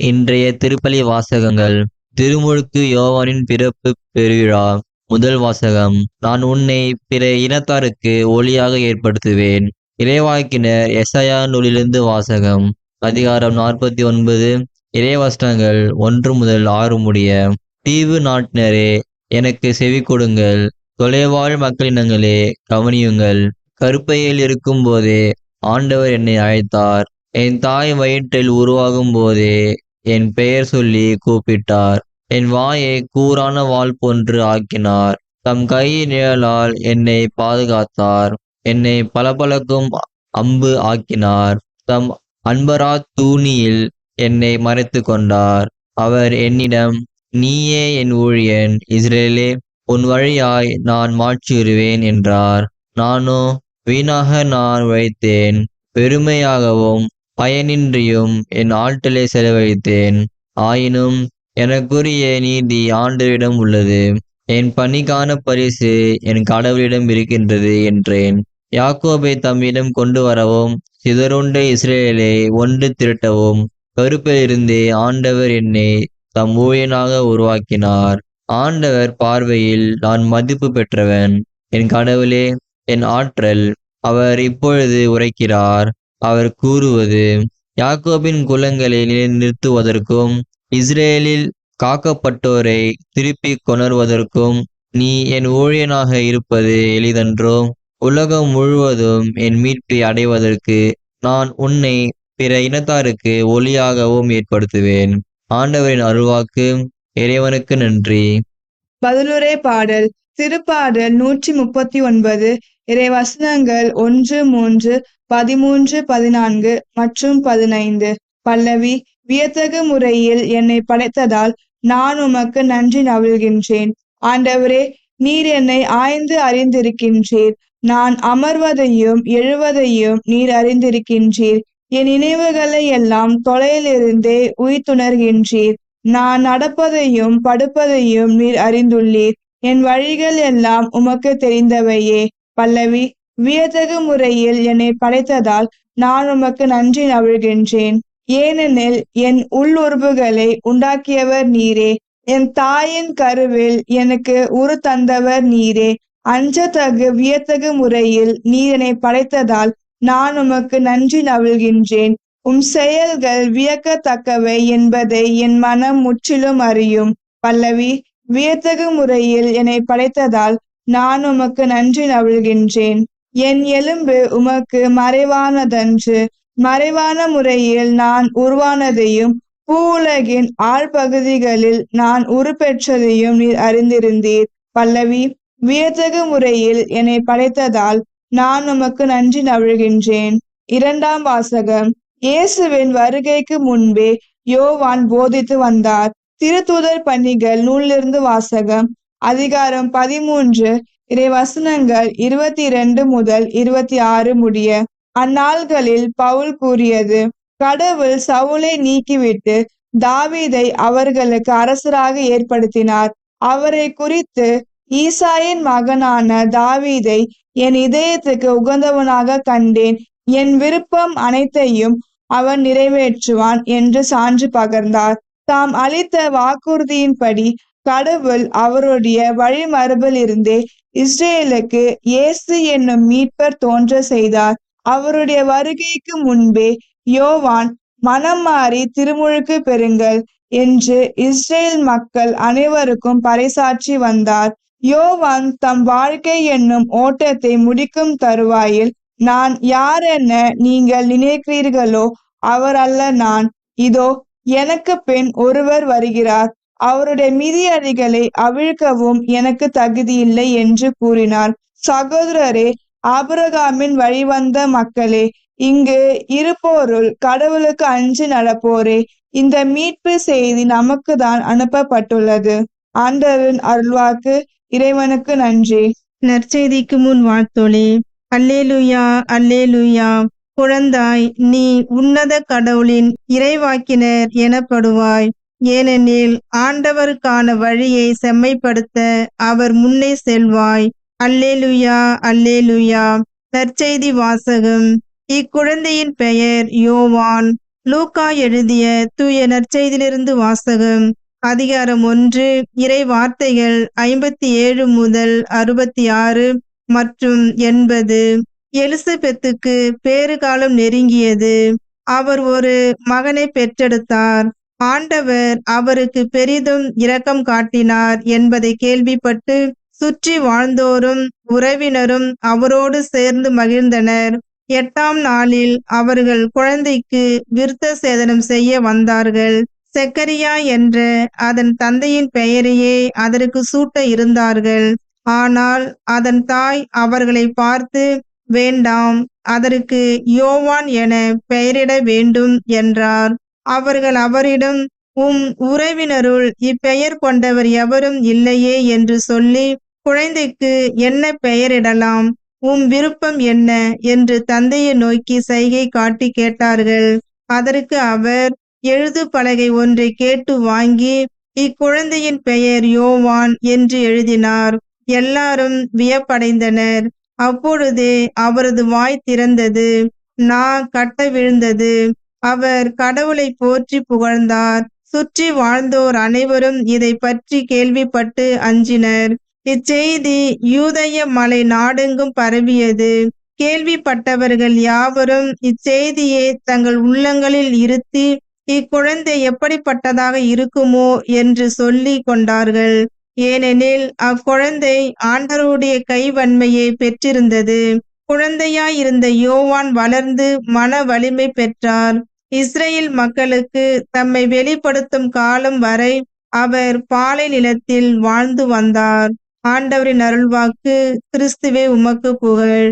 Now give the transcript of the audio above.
இன்றைய திருப்பலி வாசகங்கள். திருமுழுக்கு யோவானின் பிறப்பு பெருவிழா. முதல் வாசகம். நான் உன்னை பிற இனத்தாருக்கு ஒளியாக ஏற்படுத்துவேன். இறைவாக்கினர் எசாயா நூலிலிருந்து வாசகம். அதிகாரம் 49. இறைவசனங்கள் 1 முதல் 6 முடிய. தீவு நாட்டினரே, எனக்கு செவி கொடுங்கள். தொலைவாழ் மக்களினங்களே, கவனியுங்கள். கருப்பையில் இருக்கும் போதே ஆண்டவர் என்னை அழைத்தார். என் தாய் வயிற்றில் உருவாகும் போதே என் பெயர் சொல்லி கூப்பிட்டார். என் வாயை கூரான வாள் போன்று ஆக்கினார். தம் கையின் நிழலால் என்னை பாதுகாத்தார். என்னை பளபளக்கும் அம்பு ஆக்கினார். தம் அன்பரா தூணியில் என்னை மறைத்து கொண்டார். அவர் என்னிடம், நீயே என் ஊழியன் இஸ்ரேலே, உன் வழியாய் நான் மாட்சியுறுவேன் என்றார். நானோ வீணாக நான் உழைத்தேன், பெருமையாகவும் பயனின்றியும் என் ஆற்றலை செலவழித்தேன். ஆயினும் எனக்குரிய நீதி ஆண்டவரிடம் உள்ளது. என் பணிக்கான பரிசு என் கடவுளிடம் இருக்கின்றது என்றேன். யாக்கோபை தம்மிடம் கொண்டு வரவும், சிதறுண்ட இஸ்ரேலை ஒன்று திரட்டவும் கருப்பிலிருந்தே ஆண்டவர் என்னை தம் ஊழியனாக உருவாக்கினார். ஆண்டவர் பார்வையில் நான் மதிப்பு பெற்றவன். என் கடவுளே, என் ஆற்றல். அவர் இப்பொழுது உரைக்கிறார். அவர் கூறுவது, யாக்கோபின் குலங்களை நிறுத்துவதற்கும் இஸ்ரேலில் காக்கப்பட்டோரை திருப்பி கொணர்வதற்கும் நீ என் ஊழியனாக இருப்பது எளிதன்றோ? உலகம் முழுவதும் என் மீட்பை அடைவதற்கு நான் உன்னை பிற இனத்தாருக்கு ஒளியாகவும் ஏற்படுத்துவேன். ஆண்டவரின் அருள்வாக்கு. இறைவனுக்கு நன்றி. பதிலுரை பாடல். திருப்பாடல் 139. இறைவசனங்கள் 1, 3, 13, 14 மற்றும் 15. பல்லவி. வியத்தகு முறையில் என்னை படைத்ததால் நான் உமக்கு நன்றி நவில்கின்றேன். ஆண்டவரே, நீர் என்னை ஆய்ந்து அறிந்திருக்கின்றீர். நான் அமர்வதையும் எழுவதையும் நீர் அறிந்திருக்கின்றீர். என் நினைவுகளை எல்லாம் தொலையிலிருந்தே உய்த்துணர்கின்றீர். நான் நடப்பதையும் படுப்பதையும் நீர் அறிந்துள்ளீர். என் வழிகள் எல்லாம் உமக்கு தெரிந்தவையே. பல்லவி. வியத்தகு முறையில் என்னை படைத்ததால் நான் உமக்கு நன்றி நவிழ்கின்றேன். ஏனெனில் என் உள்ளுறுப்புகளை உண்டாக்கியவர் நீரே. என் தாயின் கருவில் எனக்கு உரு தந்தவர் நீரே. அஞ்சத்தகு வியத்தகு முறையில் நீர் என்னை படைத்ததால் நான் உமக்கு நன்றி நவிழ்கின்றேன். செயல்கள் வியக்கத்தக்கவை என்பதை என் மனம் முற்றிலும் அறியும். பல்லவி. வியத்தகு முறையில் என்னை படைத்ததால் நான் உமக்கு நன்றி நவிழ்கின்றேன். என் எலும்பு உமக்கு மறைவானதன்று. மறைவான முறையில் நான் உருவானதையும் பூவுலகின் ஆழ்பகுதிகளில் நான் உருப்பெற்றதையும் நீர் அறிந்திருந்தீர். பல்லவி. வியத்தகு முறையில் என்னை படைத்ததால் நான் உமக்கு நன்றி நவிழ்கின்றேன். இரண்டாம் வாசகம். இயேசுவின் வருகைக்கு முன்பே யோவான் போதித்து வந்தார். திருத்தூதர் பணிகள் நூலிலிருந்து வாசகம். அதிகாரம் 13. இறைவசனங்கள் 22 முதல் 26 முடிய. அந்நாள்களில் பவுல் கூறியது, கடவுள் சவுலை நீக்கிவிட்டு தாவீதை அவர்களுக்கு அரசராக ஏற்படுத்தினார். அவரை குறித்து, ஈசாயின் மகனான தாவீதை என் இதயத்துக்கு உகந்தவனாக கண்டேன். என் விருப்பம் அனைத்தையும் அவன் நிறைவேற்றுவான் என்று சான்று பகர்ந்தார். தாம் அளித்த வாக்குறுதியின்படி கடவுள் அவருடைய வழிமரபில் இருந்தே இஸ்ரேலுக்கு இயேசு என்னும் மீட்பர் தோன்ற செய்தார். அவருடைய வருகைக்கு முன்பே யோவான், மனம் மாறி திருமுழுக்கு பெறுங்கள் என்று இஸ்ரேல் மக்கள் அனைவருக்கும் பறைசாற்றி வந்தார். யோவான் தம் வாழ்க்கை என்னும் ஓட்டத்தை முடிக்கும் தருவாயில், நான் யார் என நீங்கள் நினைக்கிறீர்களோ அவர் அல்ல நான். இதோ, எனக்கு பின் ஒருவர் வருகிறார். அவருடைய மிதியடிகளை அவிழ்க்கவும் எனக்கு தகுதியில்லை என்று கூறினார். சகோதரரே, ஆபிரகாமின் வழிவந்த மக்களே, இங்கு இருப்போருள் கடவுளுக்கு அஞ்சு நடப்போரே, இந்த மீட்பு செய்தி நமக்கு தான் அனுப்பப்பட்டுள்ளது. ஆண்டவரின் அருள்வாக்கு. இறைவனுக்கு நன்றி. நற்செய்திக்கு முன் வாழ்த்தொளி. அல்லேலூயா, அல்லேலூயா. குழந்தாய், நீ உன்னத கடவுளின் இறைவாக்கினர் எனப்படுவாய். ஏனெனில் ஆண்டவருக்கான வழியை செம்மைப்படுத்த அவர் முன்னே செல்வாய். அல்லேலூயா, அல்லேலூயா. நற்செய்தி வாசகம். இக்குழந்தையின் பெயர் யோவான். லூக்கா எழுதிய தூய நற்செய்தியிலிருந்து வாசகம். அதிகாரம் 1. இறை வார்த்தைகள் 57 முதல் 66 மற்றும் 80. எலிசபெத்துக்கு பேறுகாலம் நெருங்கியது. அவர் ஒரு மகனை பெற்றெடுத்தார். ஆண்டவர் அவருக்கு பெரிதும் இரக்கம் காட்டினார் என்பதை கேள்விப்பட்டு சுற்றி வாழ்ந்தோரும் உறவினரும் அவரோடு சேர்ந்து மகிழ்ந்தனர். 8ஆம் நாளில் அவர்கள் குழந்தைக்கு விருத்த சேதனம் செய்ய வந்தார்கள். செக்கரியா என்ற அதன் தந்தையின் பெயரையே அதற்கு சூட்ட இருந்தார்கள். ஆனால் அதன் தாய் அவர்களை பார்த்து, வேண்டாம், அதற்கு யோவான் என பெயரிட வேண்டும் என்றார். அவர்கள் அவரிடம், உம் உறவினருள் இப்பெயர் கொண்டவர் எவரும் இல்லையே என்று சொல்லி, குழந்தைக்கு என்ன பெயரிடலாம், உம் விருப்பம் என்ன என்று தந்தையை நோக்கி சைகை காட்டி கேட்டார்கள். அதற்கு அவர் எழுது பலகை ஒன்றை கேட்டு வாங்கி இக்குழந்தையின் பெயர் யோவான் என்று எழுதினார். எல்லாரும் வியப்படைந்தனர். அப்பொழுதே அவரது வாய் திறந்தது, நா கட்ட விழுந்தது. அவர் கடவுளை போற்றி புகழ்ந்தார். சுற்றி வாழ்ந்தோர் அனைவரும் இதை பற்றி கேள்விப்பட்டு அஞ்சினர். இச்செய்தி யூதய மலை நாடெங்கும் பரவியது. கேள்விப்பட்டவர்கள் யாவரும் இச்செய்தியை தங்கள் உள்ளங்களில் இருத்தி, இக்குழந்தை எப்படிப்பட்டதாக இருக்குமோ என்று சொல்லி கொண்டார்கள். ஏனெனில் அக்குழந்தை ஆண்டவருடைய கைவன்மையை பெற்றிருந்தது. குழந்தையாயிருந்த யோவான் வளர்ந்து மன வலிமை பெற்றார். இஸ்ரேல் மக்களுக்கு தம்மை வெளிப்படுத்தும் காலம் வரை அவர் பாலை நிலத்தில் வாழ்ந்து வந்தார். ஆண்டவரின் அருள்வாக்கு. கிறிஸ்துவே உமக்கு புகழ்.